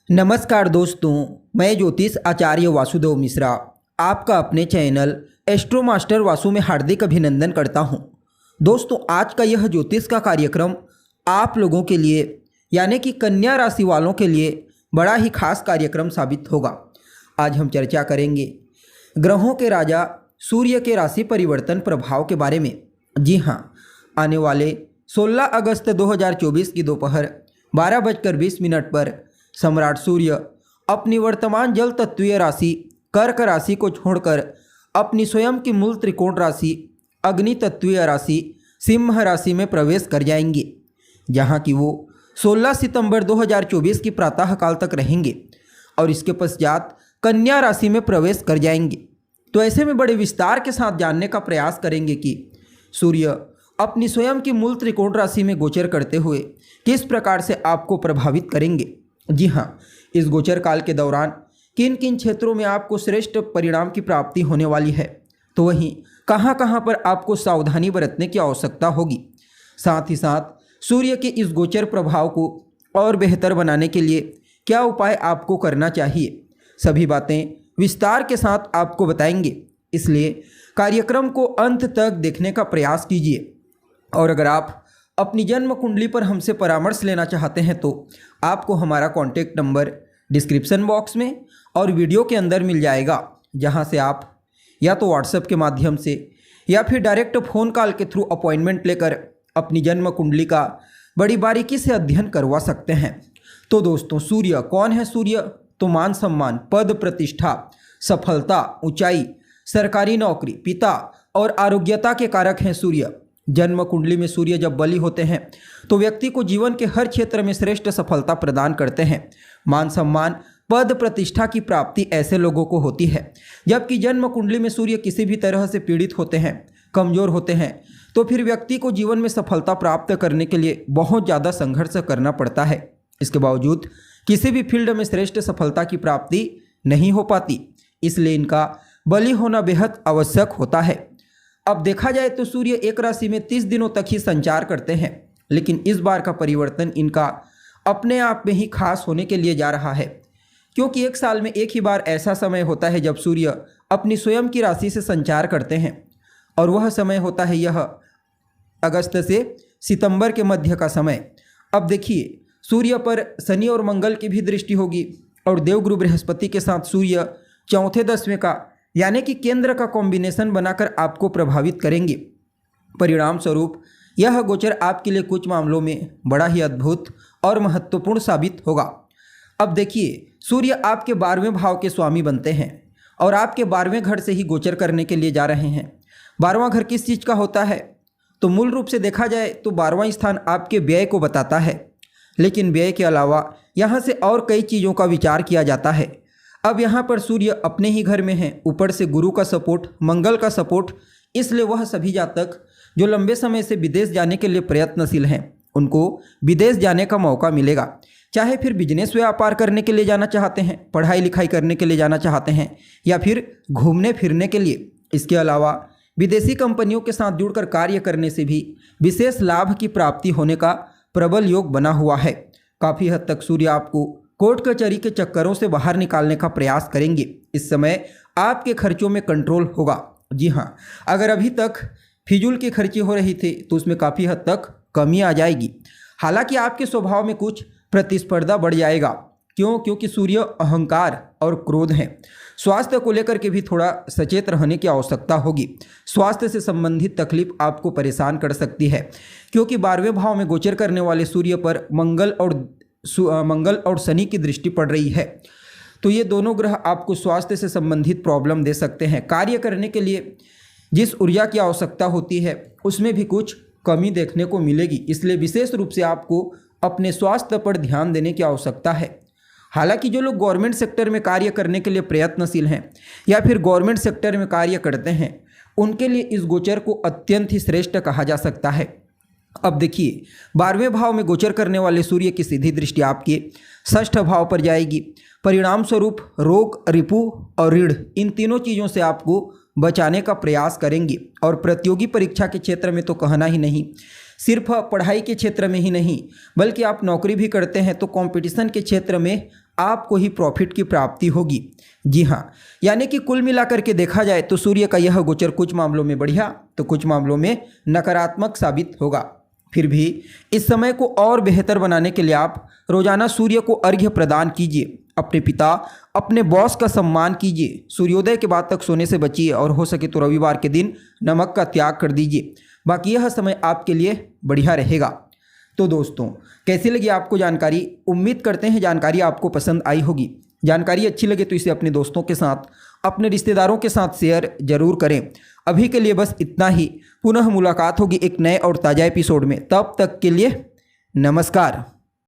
नमस्कार दोस्तों, मैं ज्योतिष आचार्य वासुदेव मिश्रा आपका अपने चैनल एस्ट्रो मास्टर वासु में हार्दिक अभिनंदन करता हूं। दोस्तों, आज का यह ज्योतिष का कार्यक्रम आप लोगों के लिए यानी कि कन्या राशि वालों के लिए बड़ा ही खास कार्यक्रम साबित होगा। आज हम चर्चा करेंगे ग्रहों के राजा सूर्य के राशि परिवर्तन प्रभाव के बारे में। जी हाँ, आने वाले 16 अगस्त 2024 की दोपहर 12:20 पर सम्राट सूर्य अपनी वर्तमान जल तत्वीय राशि कर्क राशि को छोड़कर अपनी स्वयं की मूल त्रिकोण राशि अग्नि तत्वीय राशि सिंह राशि में प्रवेश कर जाएंगे, जहां कि वो 16 सितंबर 2024 की प्रातःकाल तक रहेंगे और इसके पश्चात कन्या राशि में प्रवेश कर जाएंगे। तो ऐसे में बड़े विस्तार के साथ जानने का प्रयास करेंगे कि सूर्य अपनी स्वयं की मूल त्रिकोण राशि में गोचर करते हुए किस प्रकार से आपको प्रभावित करेंगे। जी हाँ, इस गोचर काल के दौरान किन किन क्षेत्रों में आपको श्रेष्ठ परिणाम की प्राप्ति होने वाली है, तो वहीं कहाँ कहाँ पर आपको सावधानी बरतने की आवश्यकता होगी। साथ ही साथ सूर्य के इस गोचर प्रभाव को और बेहतर बनाने के लिए क्या उपाय आपको करना चाहिए, सभी बातें विस्तार के साथ आपको बताएंगे। इसलिए कार्यक्रम को अंत तक देखने का प्रयास कीजिए। और अगर आप अपनी जन्म कुंडली पर हमसे परामर्श लेना चाहते हैं तो आपको हमारा कॉन्टैक्ट नंबर डिस्क्रिप्शन बॉक्स में और वीडियो के अंदर मिल जाएगा, जहां से आप या तो व्हाट्सएप के माध्यम से या फिर डायरेक्ट फ़ोन कॉल के थ्रू अपॉइंटमेंट लेकर अपनी जन्म कुंडली का बड़ी बारीकी से अध्ययन करवा सकते हैं। तो दोस्तों, सूर्य कौन है? सूर्य तो मान सम्मान, पद प्रतिष्ठा, सफलता, ऊंचाई, सरकारी नौकरी, पिता और आरोग्यता के कारक हैं सूर्य। जन्म कुंडली में सूर्य जब बली होते हैं तो व्यक्ति को जीवन के हर क्षेत्र में श्रेष्ठ सफलता प्रदान करते हैं। मान सम्मान, पद प्रतिष्ठा की प्राप्ति ऐसे लोगों को होती है। जबकि जन्म कुंडली में सूर्य किसी भी तरह से पीड़ित होते हैं, कमजोर होते हैं, तो फिर व्यक्ति को जीवन में सफलता प्राप्त करने के लिए बहुत ज़्यादा संघर्ष करना पड़ता है। इसके बावजूद किसी भी फील्ड में श्रेष्ठ सफलता की प्राप्ति नहीं हो पाती, इसलिए इनका बली होना बेहद आवश्यक होता है। अब देखा जाए तो सूर्य एक राशि में 30 दिनों तक ही संचार करते हैं, लेकिन इस बार का परिवर्तन इनका अपने आप में ही खास होने के लिए जा रहा है, क्योंकि एक साल में एक ही बार ऐसा समय होता है जब सूर्य अपनी स्वयं की राशि से संचार करते हैं, और वह समय होता है यह अगस्त से सितंबर के मध्य का समय। अब देखिए, सूर्य पर शनि और मंगल की भी दृष्टि होगी और देवगुरु बृहस्पति के साथ सूर्य चौथे दसवें का यानी कि केंद्र का कॉम्बिनेशन बनाकर आपको प्रभावित करेंगे। परिणाम स्वरूप यह गोचर आपके लिए कुछ मामलों में बड़ा ही अद्भुत और महत्वपूर्ण साबित होगा। अब देखिए, सूर्य आपके 12वें भाव के स्वामी बनते हैं और आपके 12वें घर से ही गोचर करने के लिए जा रहे हैं। 12वां घर किस चीज़ का होता है? तो मूल रूप से देखा जाए तो 12वां स्थान आपके व्यय को बताता है, लेकिन व्यय के अलावा यहाँ से और कई चीज़ों का विचार किया जाता है। अब यहाँ पर सूर्य अपने ही घर में है, ऊपर से गुरु का सपोर्ट, मंगल का सपोर्ट, इसलिए वह सभी जातक जो लंबे समय से विदेश जाने के लिए प्रयत्नशील हैं उनको विदेश जाने का मौका मिलेगा। चाहे फिर बिजनेस व्यापार करने के लिए जाना चाहते हैं, पढ़ाई लिखाई करने के लिए जाना चाहते हैं, या फिर घूमने फिरने के लिए। इसके अलावा विदेशी कंपनियों के साथ जुड़कर कार्य करने से भी विशेष लाभ की प्राप्ति होने का प्रबल योग बना हुआ है। काफ़ी हद तक सूर्य आपको कोर्ट कचहरी के चक्करों से बाहर निकालने का प्रयास करेंगे। इस समय आपके खर्चों में कंट्रोल होगा। जी हाँ, अगर अभी तक फिजूल की खर्ची हो रही थी तो उसमें काफ़ी हद तक कमी आ जाएगी। हालांकि आपके स्वभाव में कुछ प्रतिस्पर्धा बढ़ जाएगा। क्यों? क्योंकि सूर्य अहंकार और क्रोध हैं। स्वास्थ्य को लेकर के भी थोड़ा सचेत रहने की आवश्यकता होगी। स्वास्थ्य से संबंधित तकलीफ आपको परेशान कर सकती है, क्योंकि 12वें भाव में गोचर करने वाले सूर्य पर मंगल और शनि की दृष्टि पड़ रही है। तो ये दोनों ग्रह आपको स्वास्थ्य से संबंधित प्रॉब्लम दे सकते हैं। कार्य करने के लिए जिस ऊर्जा की आवश्यकता होती है उसमें भी कुछ कमी देखने को मिलेगी, इसलिए विशेष रूप से आपको अपने स्वास्थ्य पर ध्यान देने की आवश्यकता है। हालांकि जो लोग गवर्नमेंट सेक्टर में कार्य करने के लिए प्रयत्नशील हैं या फिर गवर्नमेंट सेक्टर में कार्य करते हैं, उनके लिए इस गोचर को अत्यंत ही श्रेष्ठ कहा जा सकता है। अब देखिए, 12वें भाव में गोचर करने वाले सूर्य की सीधी दृष्टि आपके 6ठ भाव पर जाएगी। परिणाम स्वरूप रोग, रिपु और ऋण, इन तीनों चीज़ों से आपको बचाने का प्रयास करेंगे। और प्रतियोगी परीक्षा के क्षेत्र में तो कहना ही नहीं, सिर्फ पढ़ाई के क्षेत्र में ही नहीं बल्कि आप नौकरी भी करते हैं तो कंपटीशन के क्षेत्र में आपको ही प्रॉफिट की प्राप्ति होगी। जी हाँ, यानी कि कुल मिलाकर के देखा जाए तो सूर्य का यह गोचर कुछ मामलों में बढ़िया तो कुछ मामलों में नकारात्मक साबित होगा। फिर भी इस समय को और बेहतर बनाने के लिए आप रोजाना सूर्य को अर्घ्य प्रदान कीजिए, अपने पिता अपने बॉस का सम्मान कीजिए, सूर्योदय के बाद तक सोने से बचिए और हो सके तो रविवार के दिन नमक का त्याग कर दीजिए। बाकी यह समय आपके लिए बढ़िया रहेगा। तो दोस्तों, कैसी लगी आपको जानकारी? उम्मीद करते हैं जानकारी आपको पसंद आई होगी। जानकारी अच्छी लगे तो इसे अपने दोस्तों के साथ, अपने रिश्तेदारों के साथ शेयर जरूर करें। अभी के लिए बस इतना ही। पुनः मुलाकात होगी एक नए और ताज़ा एपिसोड में। तब तक के लिए नमस्कार।